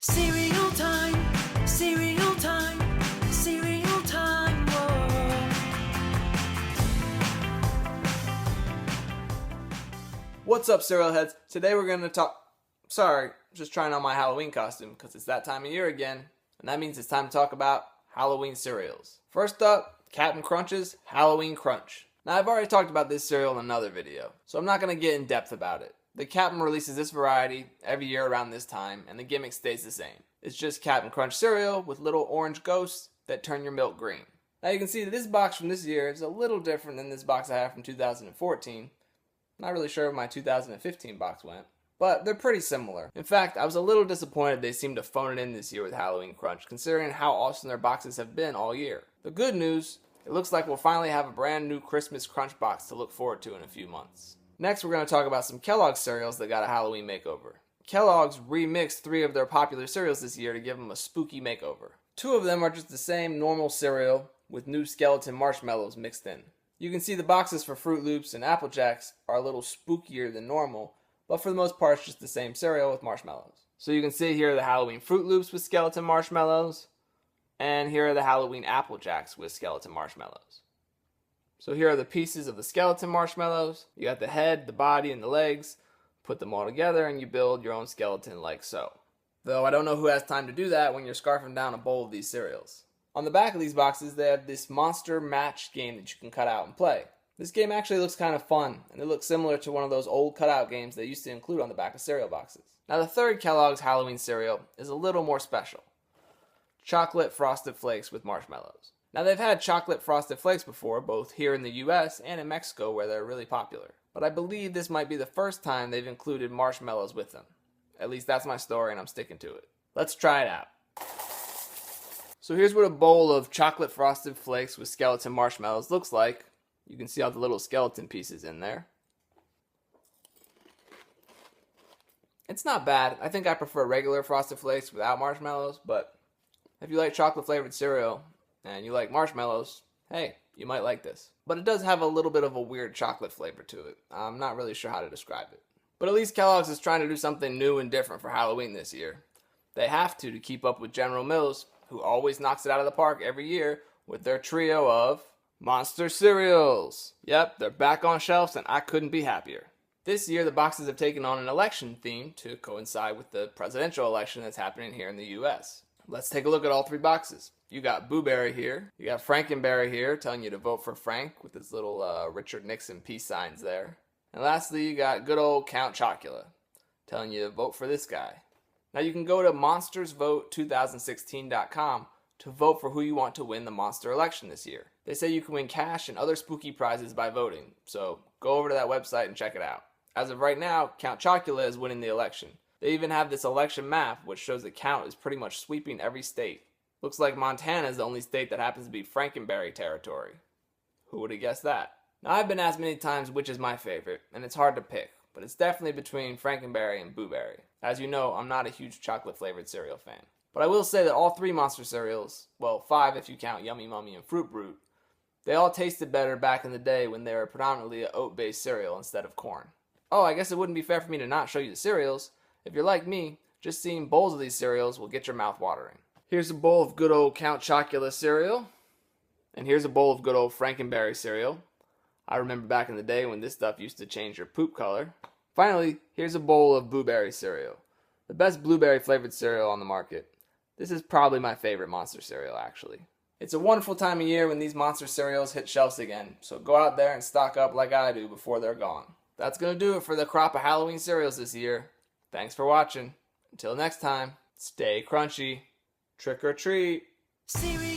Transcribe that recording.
Cereal time, cereal time, cereal time, whoa. What's up, cereal heads? Today we're going to talk... Sorry, just trying on my Halloween costume because it's that time of year again, and that means it's time to talk about Halloween cereals. First up, Captain Crunch's Halloween Crunch. Now, I've already talked about this cereal in another video, so I'm not going to get in depth about it. The Captain releases this variety every year around this time, and the gimmick stays the same. It's just Captain Crunch cereal with little orange ghosts that turn your milk green. Now you can see that this box from this year is a little different than this box I have from 2014. Not really sure where my 2015 box went, but they're pretty similar. In fact, I was a little disappointed they seemed to phone it in this year with Halloween Crunch, considering how awesome their boxes have been all year. The good news, it looks like we'll finally have a brand new Christmas Crunch box to look forward to in a few months. Next, we're going to talk about some Kellogg cereals that got a Halloween makeover. Kellogg's remixed 3 of their popular cereals this year to give them a spooky makeover. 2 of them are just the same normal cereal with new skeleton marshmallows mixed in. You can see the boxes for Fruit Loops and Apple Jacks are a little spookier than normal, but for the most part it's just the same cereal with marshmallows. So you can see here are the Halloween Fruit Loops with skeleton marshmallows, and here are the Halloween Apple Jacks with skeleton marshmallows. So here are the pieces of the skeleton marshmallows. You got the head, the body, and the legs. Put them all together and you build your own skeleton like so. Though I don't know who has time to do that when you're scarfing down a bowl of these cereals. On the back of these boxes they have this monster match game that you can cut out and play. This game actually looks kind of fun, and it looks similar to one of those old cutout games they used to include on the back of cereal boxes. Now the third Kellogg's Halloween cereal is a little more special. Chocolate Frosted Flakes with marshmallows. Now they've had Chocolate Frosted Flakes before, both here in the US and in Mexico where they're really popular. But I believe this might be the first time they've included marshmallows with them. At least that's my story and I'm sticking to it. Let's try it out. So here's what a bowl of Chocolate Frosted Flakes with skeleton marshmallows looks like. You can see all the little skeleton pieces in there. It's not bad. I think I prefer regular Frosted Flakes without marshmallows, but if you like chocolate flavored cereal and you like marshmallows, hey, you might like this. But it does have a little bit of a weird chocolate flavor to it. I'm not really sure how to describe it. But at least Kellogg's is trying to do something new and different for Halloween this year. They have to keep up with General Mills, who always knocks it out of the park every year with their trio of monster cereals. Yep, they're back on shelves and I couldn't be happier. This year the boxes have taken on an election theme to coincide with the presidential election that's happening here in the US. Let's take a look at all 3 boxes. You got Boo Berry here. You got Frankenberry here, telling you to vote for Frank with his little Richard Nixon peace signs there. And lastly, you got good old Count Chocula, telling you to vote for this guy. Now you can go to monstersvote2016.com to vote for who you want to win the monster election this year. They say you can win cash and other spooky prizes by voting, so go over to that website and check it out. As of right now, Count Chocula is winning the election. They even have this election map, which shows that Count is pretty much sweeping every state. Looks like Montana is the only state that happens to be Frankenberry territory. Who would have guessed that? Now, I've been asked many times which is my favorite, and it's hard to pick, but it's definitely between Frankenberry and Boo Berry. As you know, I'm not a huge chocolate-flavored cereal fan. But I will say that all 3 monster cereals, well, 5 if you count Yummy Mummy and Fruit Brute, they all tasted better back in the day when they were predominantly an oat-based cereal instead of corn. Oh, I guess it wouldn't be fair for me to not show you the cereals. If you're like me, just seeing bowls of these cereals will get your mouth watering. Here's a bowl of good old Count Chocula cereal. And here's a bowl of good old Frankenberry cereal. I remember back in the day when this stuff used to change your poop color. Finally, here's a bowl of Boo Berry cereal. The best blueberry flavored cereal on the market. This is probably my favorite monster cereal, actually. It's a wonderful time of year when these monster cereals hit shelves again, so go out there and stock up like I do before they're gone. That's going to do it for the crop of Halloween cereals this year. Thanks for watching. Until next time, stay crunchy. Trick or treat. Cereal